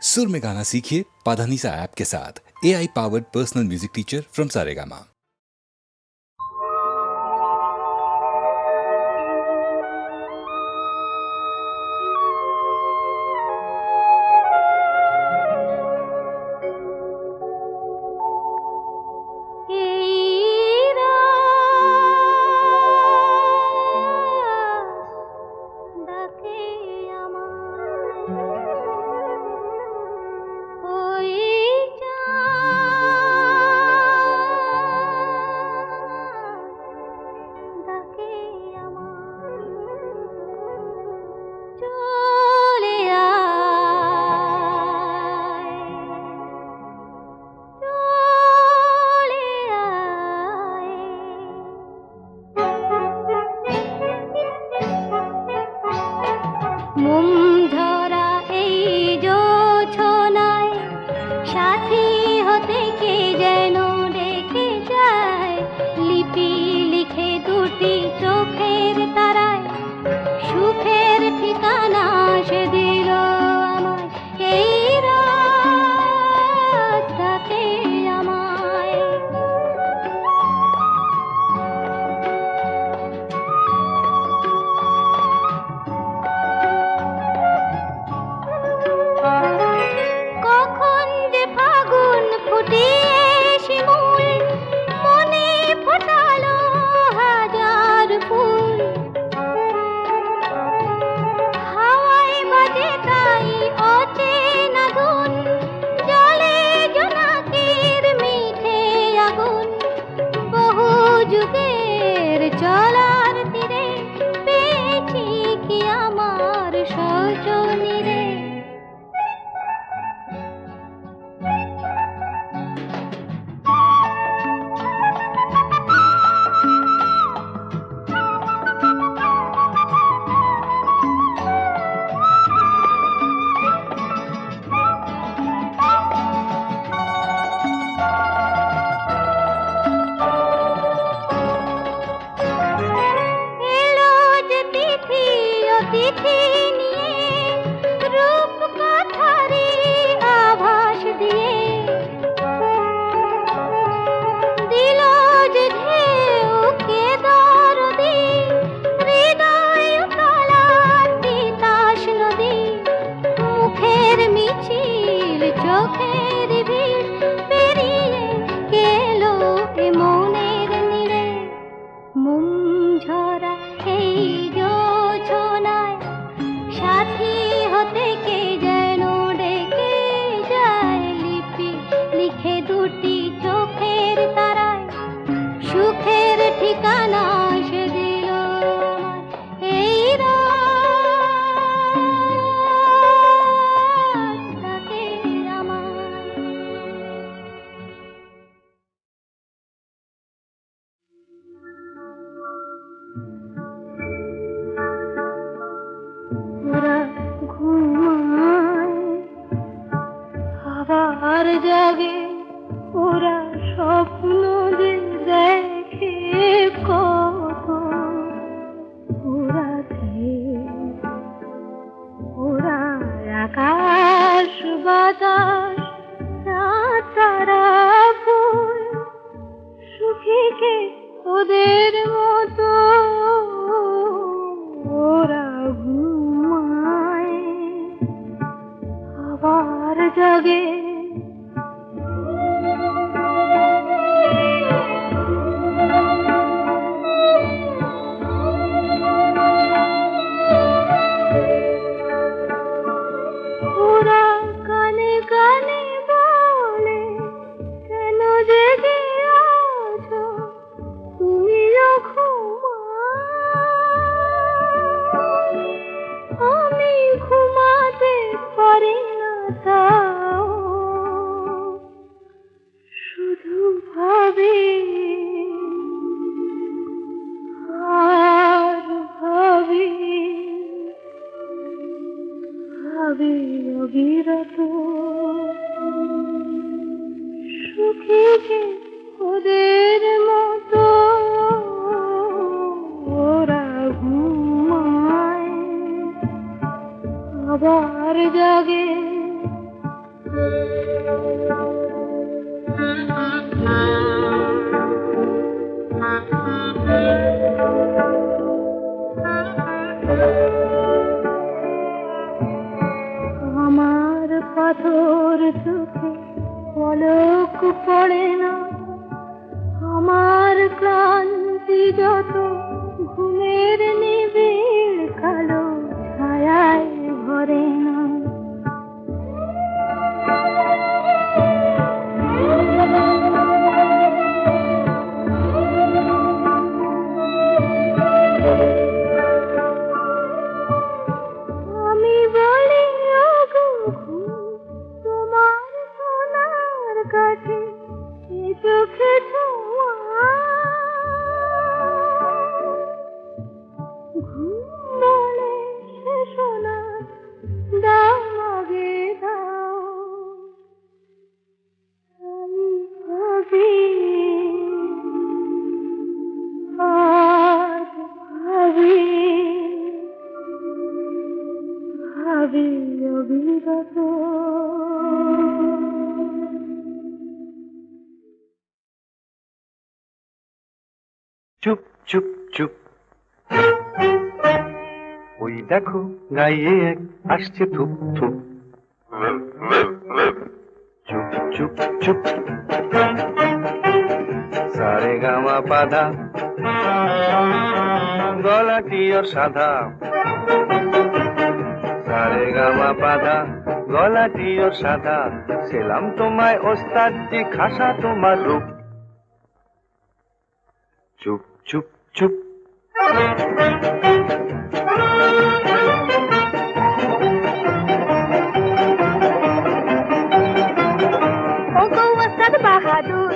सुर में गाना सीखिए पाधानीसा ऐप के साथ। AI powered personal music teacher from Saregama. আবার জাগে পাথর চোখে পলক পড়ে না, আমার ক্লান্তি যত ঘুমের নিবিড় কালো ছায়ায় ভরে না। আমি বলি ওগো তোমার সোনার কাছে এ চোখে ছোঁয়া, ঘুম বলে সে সোনা দাও আগে দাও। আমি ভাবি আজ ভাবি ভাবি অবিরত। চুপ চুপ চুপ, ওই দেখো গায়ে এক আসছে থুপ থুপ। চুপ চুপ চুপ, সারে গামা পাধা, গলাটি ওর সাদা। সারে গামা পাধা, গলাটি ওর সাদা। সেলাম তোমায় ওস্তাদ জি, খাসা তোমার রূপ। চুপ চুপ চুপ, ওগো ওস্তাদ বাহাদুর,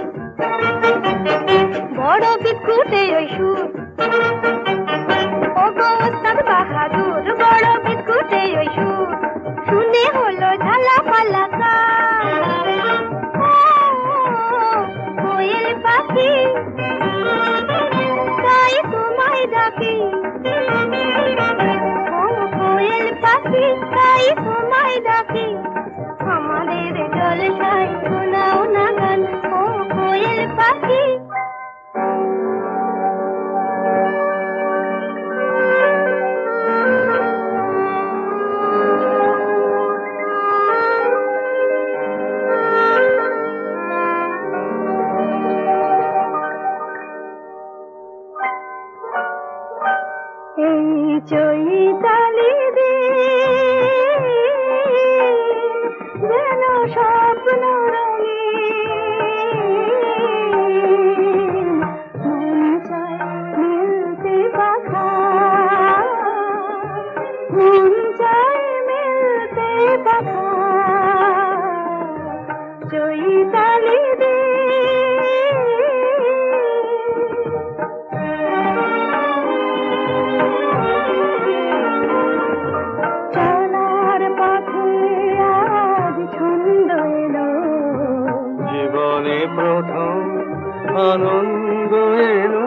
বড় বিস্কুটে ওই সুর। ওগো ওস্তাদ বাহাদুর, বড় বিস্কুটে ওই সুর। শুনে হলো ঝালা পালা কোয়েল পাখি, তাই তোমায় ডাকি। কোয়েল পাখি, তাই তোমায় ডাকি। আমাদের জলসায় শোনাও না গান, ও কোয়েল পাখি। এই চৈতালি দিন যেন স্বপ্ন রঙিন, মন চায় মিলতে পাখা, মন চায় মিলতে পাখা। চৈতালি দিন চলার পথে আজ ছন্দ এলো, জীবনে প্রথম আনন্দ এলো।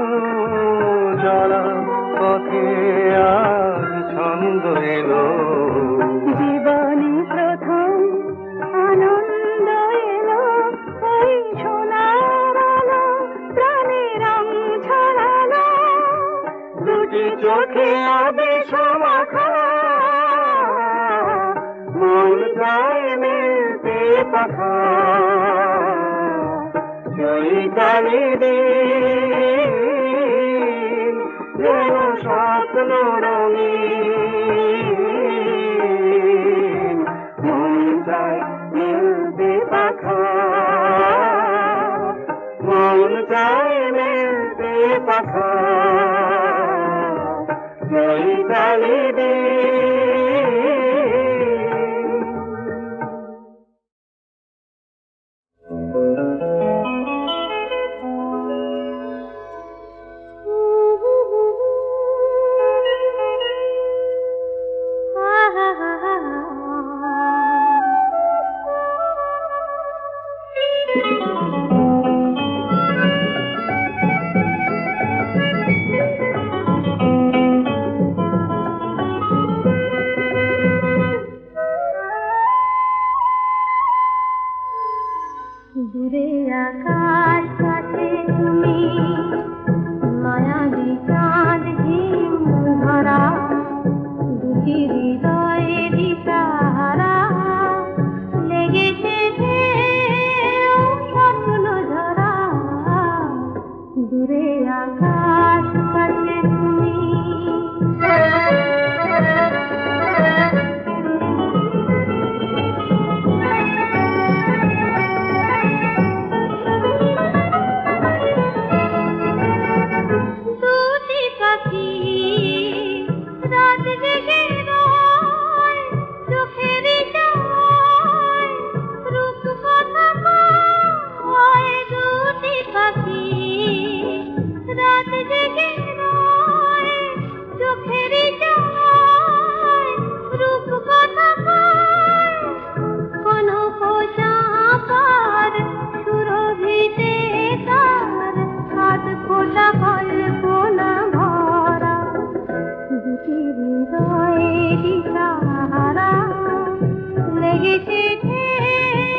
চলার পথে আজ ছন্দ এলো। জীবনে প্রথম আনন্দ এলো। ওই সোনার আলো প্রাণে রং ছড়ালো, দুটি চোখে আবেশ মাখা, মন চায় মিলতে পাখা। চৈতালি দিন যেন স্বপ্ন রঙিন, মন চায় মিলতে পাখা, মন চায় মিলতে পাখা। চৈতালি দিন। দূরে আকাশ কাছে তুমি, মায়াবী চাঁদ হিম ধরা, দুটি হৃদয়ে দিশাহারা। লেগেছে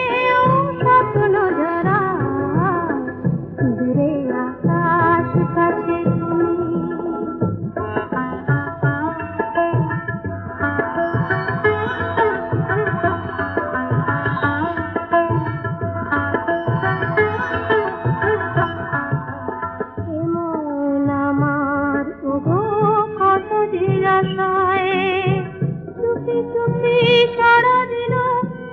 ঢেউ স্বপ্ন ঝরা দূরে আকাশ কাছে তুমি এমন আমার ওগো কত যে আশায় চুপি চুপি সারা দিল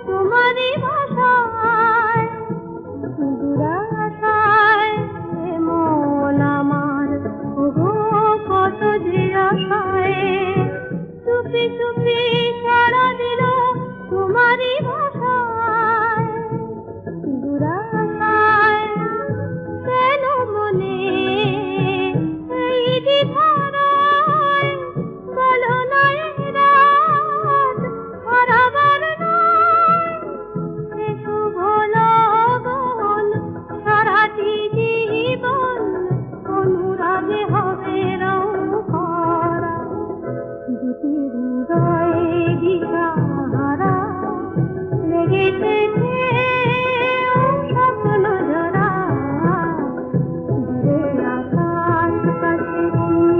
তোমারই ভাষায় দুরাশায় এমন আমার ওগো কত যে আশায় চুপি চুপি সারা দিল তোমারই ভাষায় দুরাশায় কেন মনে এই দ্বিধারায় বলো না এই রাত হারাবার নয় এ শুভ লগন সারাটি জীবন অনুরাগে হবে রং করা দুটি হৃদয়ে দিশাহারা লেগেছে ঢেউ স্বপ্ন ঝরা দূরে আকাশ কাছে তুমি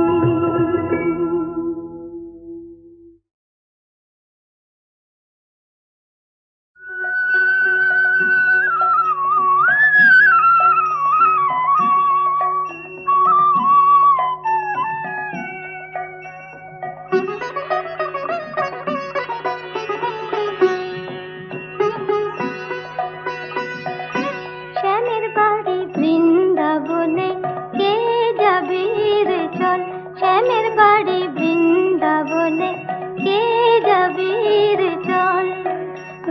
শ্যামের বাড়ি বৃন্দাবনে কে যাবে রে চল শ্যামের বাড়ি বৃন্দাবনে কে যাবে রে চল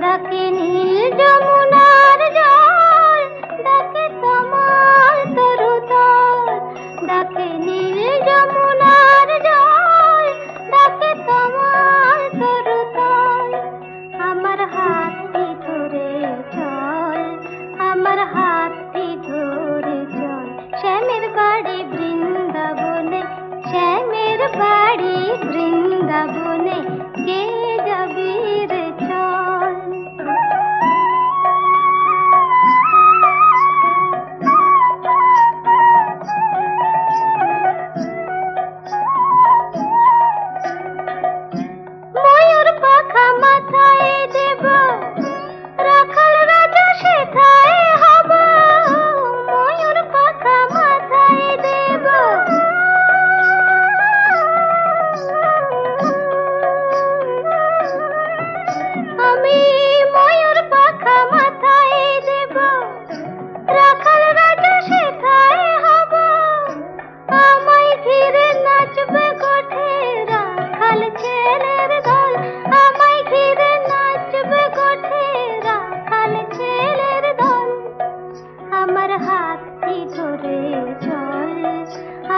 ডাকে নীল যমুনার জল ডাকে তমাল তরুতল ডাকে নীল যমুনার জল ডাকে তমাল তরুতল আমার হাতটি ধরে চল আমার হাতটি ধরে চল শ্যামের বাড়ি বৃন্দাবনে শ্যামের বাড়ি বৃন্দাবনে কে যাবি রে চল ময়ূর পাখা মাথায় দেব রাখাল রাজা সেথায় হব ময়ূর পাখা মাথায় দেব আমি ময়ূর পাখা মাথায় দেব রাখাল রাজা সেথায় হব আমায় ঘিরে নাচবে গোঠে রাখাল ছেলের দল আমায় ঘিরে নাচবে গোঠে রাখাল ছেলের দল আমার হাতটি ধরে চল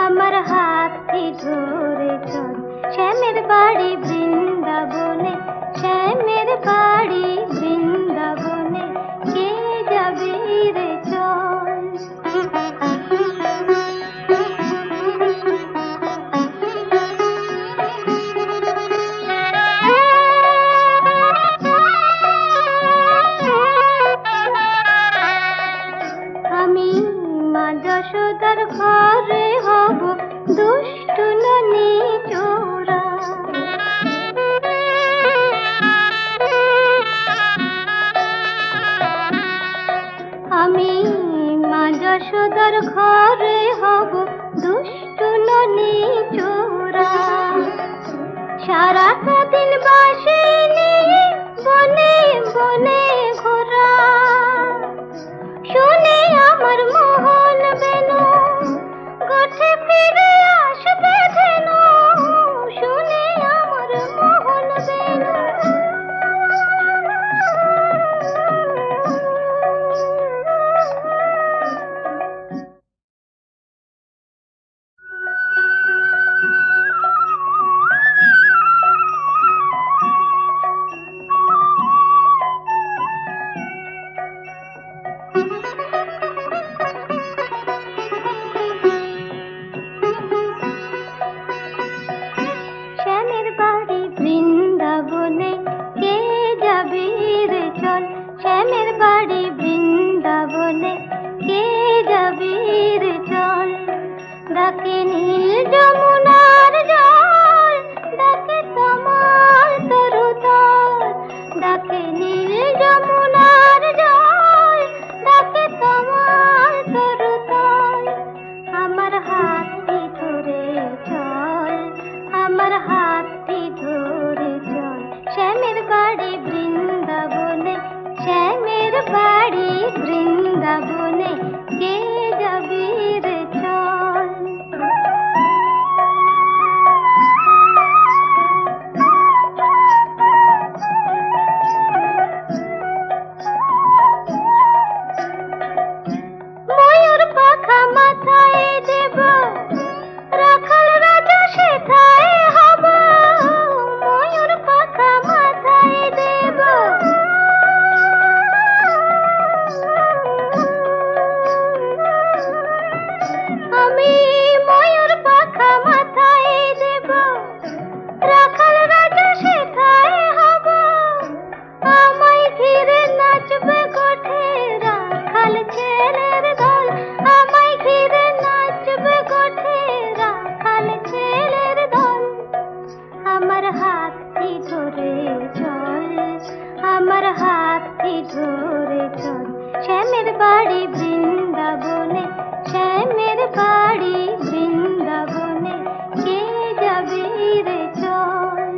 আমার হাতটি ধরে চল শ্যামের বাড়ি বৃন্দাবনে শ্যামের বাড়ি বৃন্দাবনে কে যাবে রে চল আমি মা যশোদার ঘরে হব দুষ্টু ননি চোরা আমি মা যশোদার ঘরে হব দুষ্টু ননি চোরা সারাটা দিন বাসে নিয়ে বনে বনে ঘোরা শুনে আমার মোহন বেনু বাড়ি বৃন্দাবনে, কে যাবি রে চল। ডাকে নীল যমুনার জল, ডাকে তমাল তরুতল। ডাকে নীল যমুনার জল, ডাকে তমাল তরুতল। আমার হাতটি ধরে চল, আমার হাতটি ধরে চল। শ্যামের বাড়ি বৃন্দাবনে, শ্যামের বাড়ি বৃন্দাবনে, কে যাবি রে চল। ময়ূর পাখা মাথায় দেব, রাখাল রাজা সেথায় হব। ময়ূর পাখা মাথায় দেব, আমি ময়ূর পাখা মাথায় দেব, রাখাল রাজা সেথায় হব। আমায় ঘিরে নাচবে গোঠে রাখাল ছেলের দল। আমায় ঘিরে নাচবে গোঠে রাখাল ছেলের দল। আমার হাতটি ধরে চল, আমার হাতটি ধরে চল। শ্যামের বাড়ি বৃন্দাবনে, শ্যামের বাড়ি বৃন্দাবনে, কে যাবি রে চল।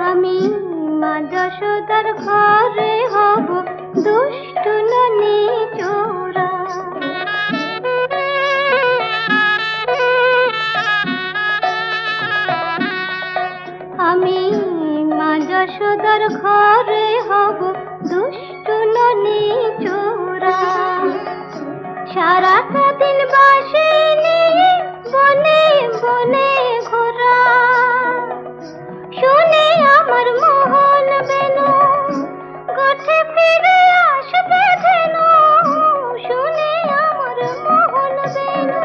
আমি মা যশোদার ঘরে হব দুষ্টু ননি চোরা। আমি মা যশোদার ঘরে হব দুষ্টু ননি চোরা। সারাটা দিন বাসে নিয়ে বনে বনে ঘোরা। শুনে আমার মোহন বেনু, গোঠে ফিরে আসবে ধেনু। শুনে আমার মোহন বেনু,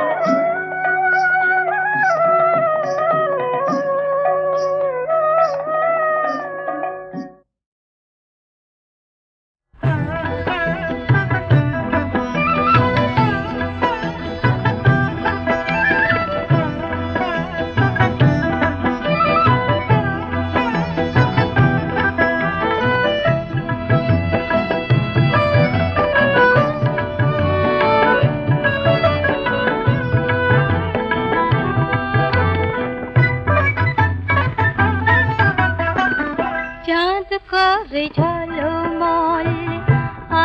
চাঁদ করে ঝলমল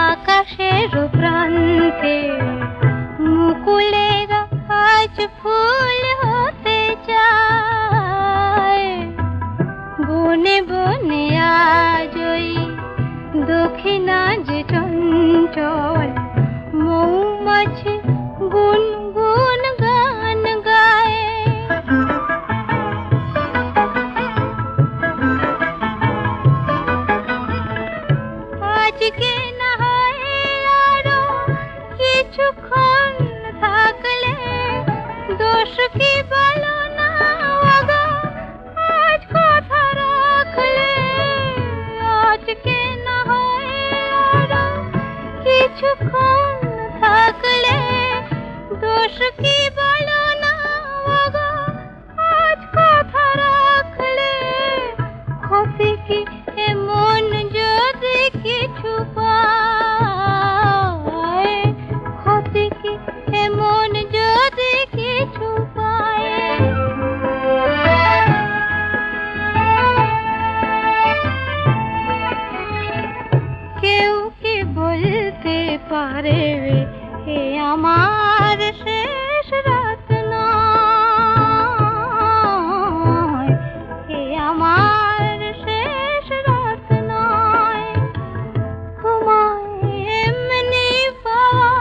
আকাশের প্রান্তে। মুকুলের আজ ফুল হতে চায়। বনে বনে আজই দক্ষিণা যে চঞ্চল। মৌমাছি গুনগুন গান গায়। আজকে না হয় আরো কিছুক্ষণ থাকলে, দোষ কি বলো না ওগো আজ কথা রাখলে। আজকে না হয় আরো কিছুক্ষণ থাকলে, দোষ কি বলো না ওগো আজ কথা রাখলে। ক্ষতি কি এমন যদি কিছু পায়, ক্ষতি কি এমন যদি কিছু পায়। কেউ কি বলতে পারে এ আমার শেষ রাত নয়। এ আমার শেষ রাত নয়। তোমায় এমনি পাওয়া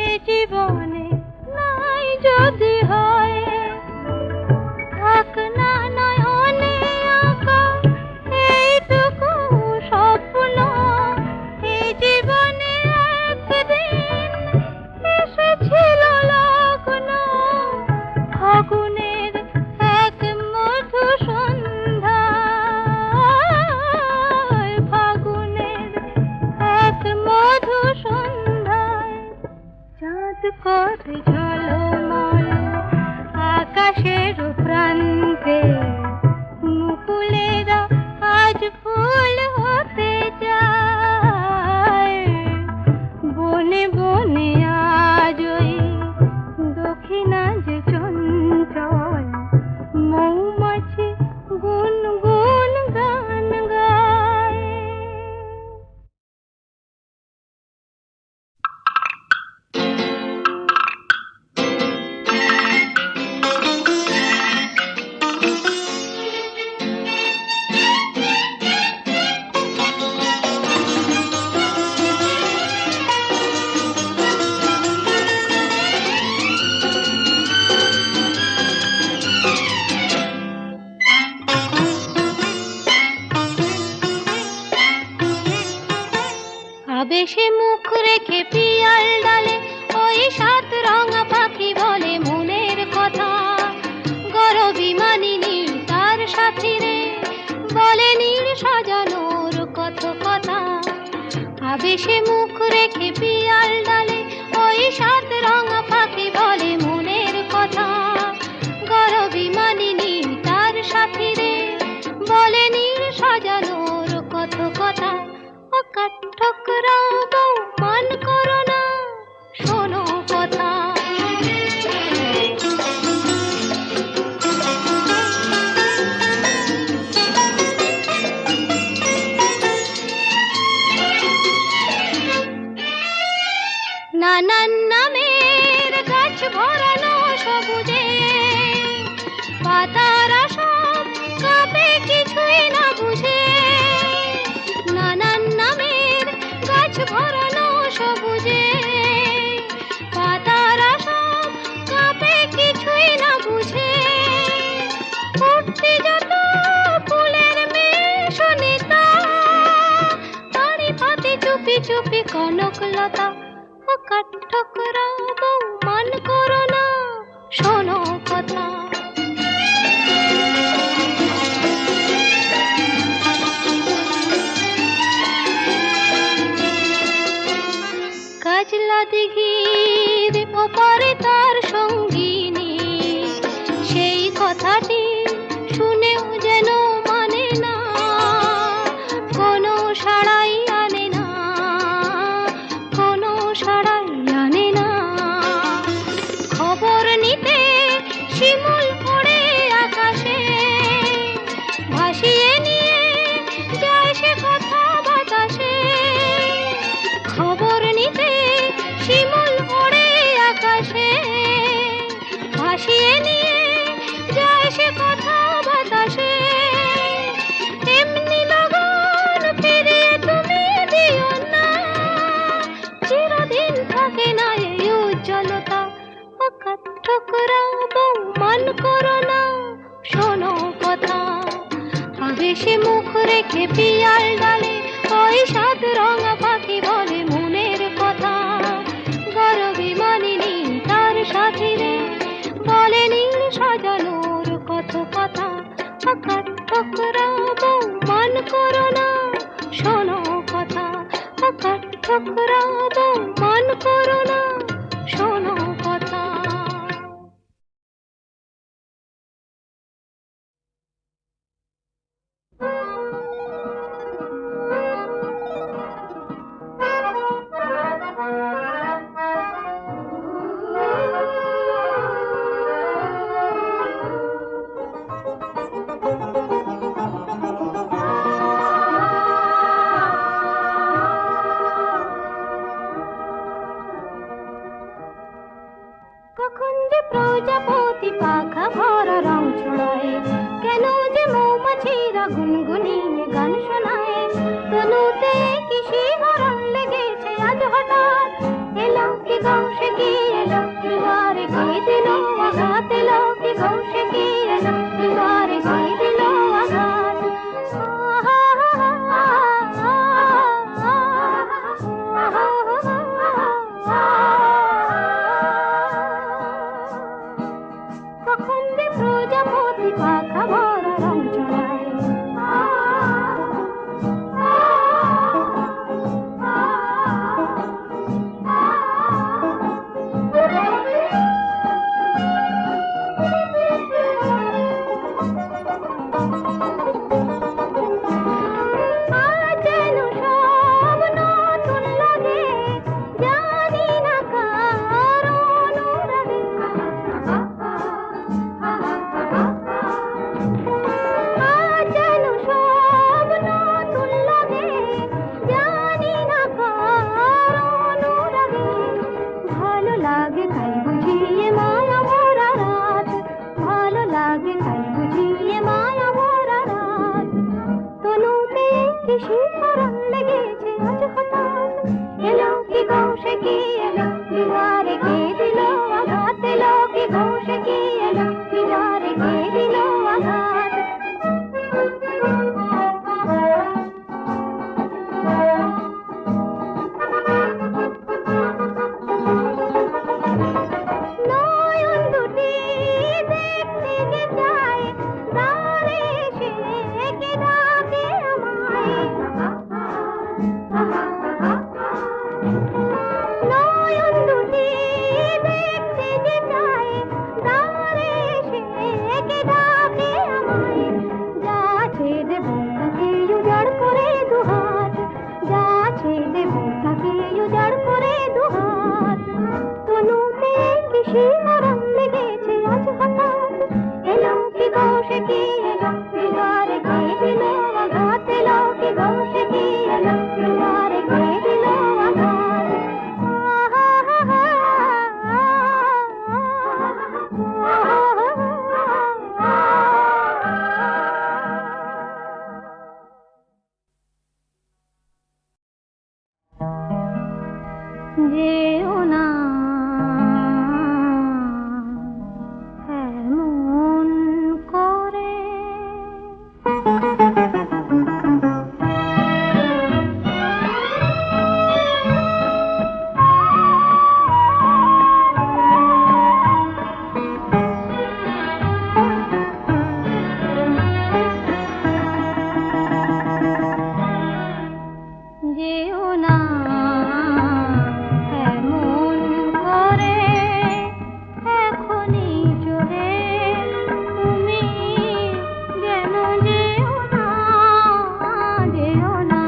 এ জীবনে নাই যদি হয়। থাক না নয়নে আঁকা এইটুকু স্বপ্ন। এই জীবনে সাগর ঝলমল আকাশের প্রান্তে মুকুলেরা আজ ফুল হতে যায় বনে বনে আজ ওই দক্ষিণাজ চঞ্চল মৌমাছি গুনগুন গান গায়। আবেশে মুখ রেখে পিয়াল ডালে ওই সাত রঙা পাখি বলে মনের কথা গরবি মানিনি তার সাথী রে বলে নীল সাজানোর কত কথা। আবেশে মুখ রেখে পিয়াল ডালে ওই সাত রঙা পাখি বলে মনের কথা গরবি মানিনি তার সাথী রে বলে নীল সাজানোর কত কথা। ঠোকরাও বউ মান করো না শোনো কথা। নানান নামের গাছ ভরানো সবুজে পাতারা সব কাঁপে কিছুই না বুঝে নানান নামের গাছ ভরানো সবুজে পাতারা সব কাঁপে কিছুই না বুঝে উঠতে যত ফুলের মেশনিতা তারি পাতে চুপি চুপি কনকলতা ও কাঠঠোকরা বউ মান করো না শোনো কথা। কাজলা দিঘির ওপারে তার সঙ্গিনী সেই কথাটি শুনেও যেন মানে না কোনো সাড়াই আনে না কোনো সাড়াই আনে না। খবর নিতে শিমুল পড়ে আকাশে ভাসিয়ে নিয়ে যায় সে কথা বাতাসে খবর নিতে শিমুল ওড়ে আকাশে ভাসিয়ে নিয়ে যায় সে কথা বাতাসে এমনি লগন ফিরিয়ে তুমি দিও না চিরদিন থাকে না এই উজ্জ্বলতা ও কাঠঠোকরা বউ মান করো না শোনো কথা। আবেশে মুখ রেখে পিয়াল ডালে ওই সাত রঙা পাখি বলে মনের কথা গরবি মানিনি তার সাথী রে বলে নীল সাজানোর কত কথা। কাঠঠোকরা বউ মান করো না শোনো কথা কাঠঠোকরা বউ মান করো না শোনো কথা। কখন যে প্রজাপতি পাখা ভরা রং ছড়ায় কেন যে মৌমাছিরা গুনগুনিয়ে গান শোনায় তনুতে কি শিহরণ লেগেছে আজ হঠাৎ এলো কি গৌসে কি এলো দুয়ারে কি দিল আঘাত এলো কি গৌসে কি এলো দুয়ারে কি দিল আঘাত। কখন যে প্রজাপতি পাখা ভরা রং ছড়ায় যেও না এমন করে। যেও না এমন করে, এখনই চলে তুমি যেন যেও না, যেও না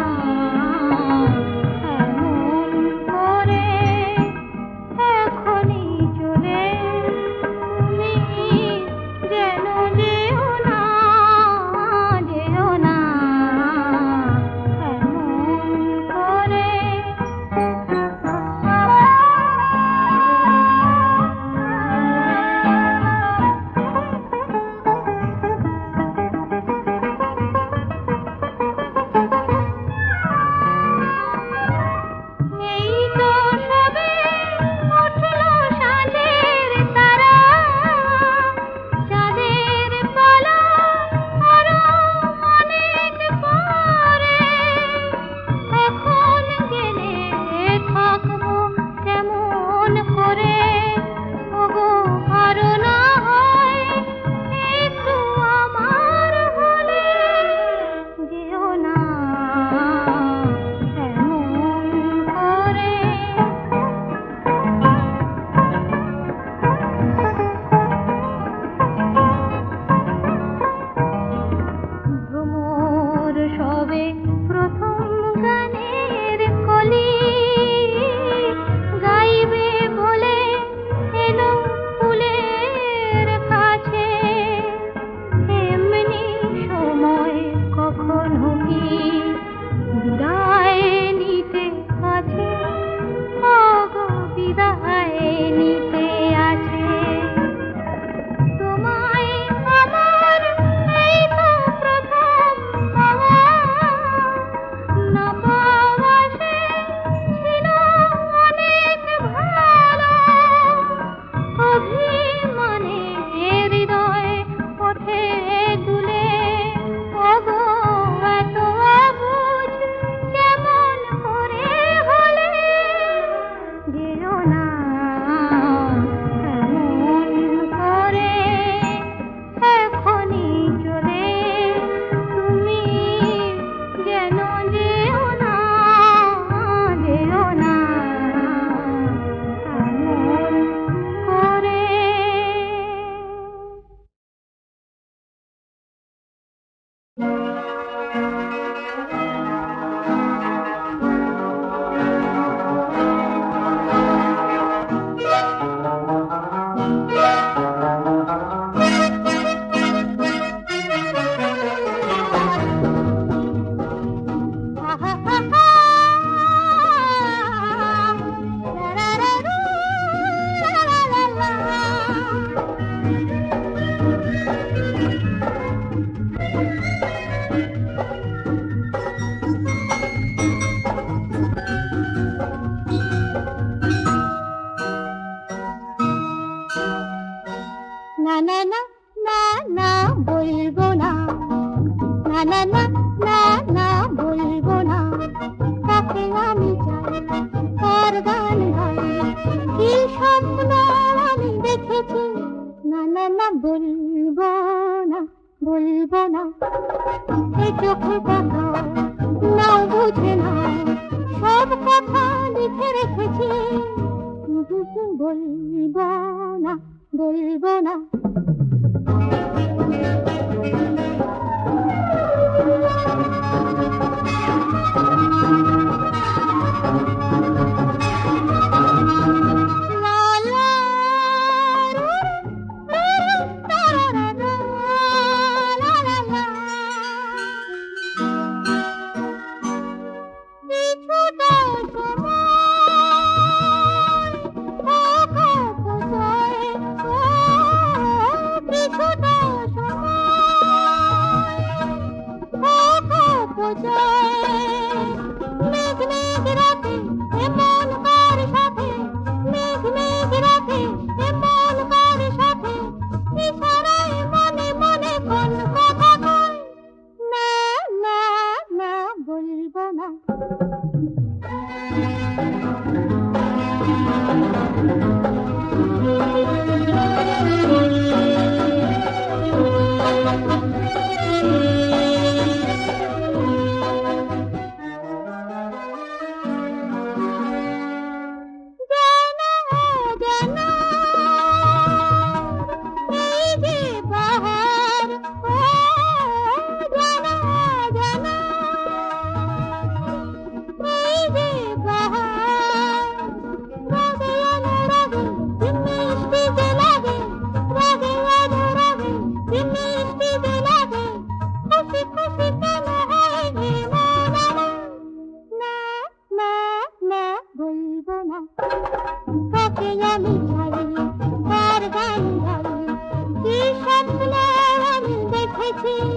এমন করে, এখনই চলে তুমি যেন যেও না, যেও না এমন করে। এই তো সবে উঠল সাঁঝের তারা, চাঁদের পালা আরো অনেক পরে, এখন গেলে থাকবো কেমন করে, ওগো আরো না হয় একটু আমার বলে, যেও না এমন করে। ভ্রমর সবে প্রথম গানের কলি, গাইবে বলে এলো ফুলের কাছে, এমনি সময় কখনো কি বিদায় নিতে আছে, ওগো বিদায় নিতে আছে। তোমায় আমার এই তো প্রথম পাওয়া, না পাওয়া সে ছিল অনেক ভালো, অভিমানে হৃদয় ওঠে দুলে, ওগো এত অবুঝ কেমন করে হলে, যেও না এমন করে, এখনই চলে তুমি যেন যেও না, যেও না এমন করে। না না না না না বলবো না, না না না না না বলবো না, তাকে আমি চাই তার গান গাই, কি স্বপ্ন আমি দেখেছি, না না না বলবো না, বলবো না। এই চোখে দেখা নাও বুঝে না, সব কথা লিখে রেখেছি, বলবো না, বলবো না। কিছুটা সময় দেখেছি